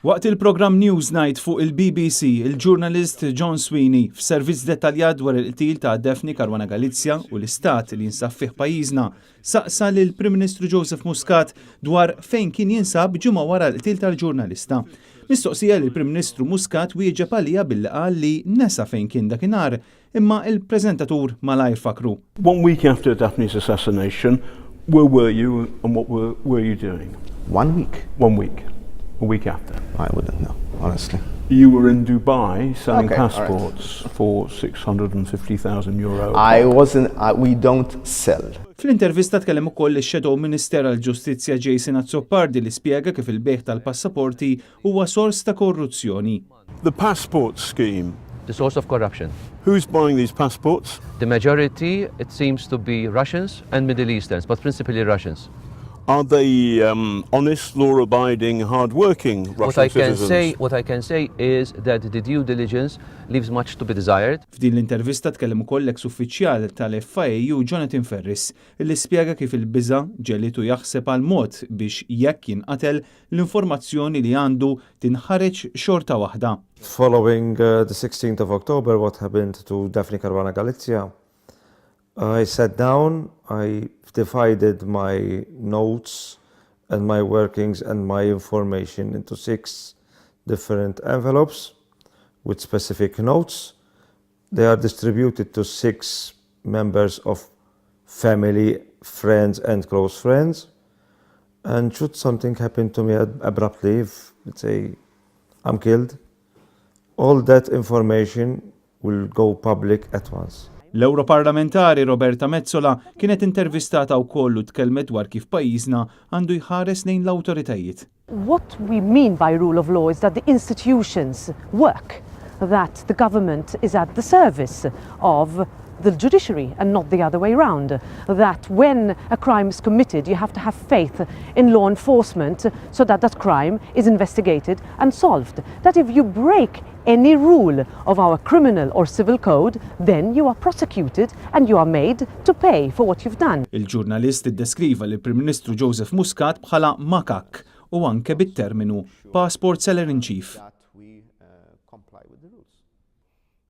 Waqt il-programm Newsnight fuq il-BBC, il-ġurnalist John Sweeney f'servizz dettaljat dwar il-qtil ta' Daphne Caruana Galizia u l-istat li jinsab fih pajjiżna saqsa lil Prim Ministru Joseph Muscat dwar fejn kien jinsab ġimgħa wara l-qtil tal-ġurnalista. Mistoqsija li l-Prim Ministru Muscat wieġeb għalija billi qal li nesa fejn kien dakinhar, imma il-preżentatur malajr fakru. 1 week after Daphne's assassination, where were you and what were you doing? 1 week? 1 week. A week after? I wouldn't know, honestly. You were in Dubai selling Okay, passports for €650,000. I wasn't, we don't sell. Fl-intervista tkellem ukoll ix-Shadow Minister għall-Ġustizzja Jason Azzopardi li spjega kif il-beħ tal-passaporti huwa sors ta' korruzzjoni. The passport scheme. The source of corruption. Who's buying these passports? The majority, it seems to be Russians and Middle Easterns, but principally Russians. Are they honest, law-abiding, hard-working Russian citizens? What I can say is that the due diligence leaves much to be desired. F'din l-intervista tkellem ukoll ex uffiċjal tal-FIU Jonathan Ferris illi spjega kif il-biża' ġelitu jaħseb għal mod biex jekk jinqatel l-informazzjoni li għandu tinħareġ xorta waħda. Following the 16th of October, what happened to Daphne Caruana Galizia, I sat down, I divided my notes and my workings and my information into 6 different envelopes with specific notes. They are distributed to 6 members of family, friends and close friends. And should something happen to me abruptly, if, let's say, I'm killed, all that information will go public at once. L-Europarlamentari Roberta Metsola kienet intervistata wkoll u tkellmet dwar kif pajjiżna għandu jħares lejn l-awtoritajiet. What we mean by rule of law is that the institutions work, that the government is at the service of the judiciary and not the other way around. That when a crime is committed, you have to have faith in law enforcement so that that crime is investigated and solved. That if you break any rule of our criminal or civil code, then you are prosecuted and you are made to pay for what you've done. Il-ġurnalist iddeskriva li Prim Ministru Joseph Muscat bħala makak u anke bit-terminu passport seller in chief.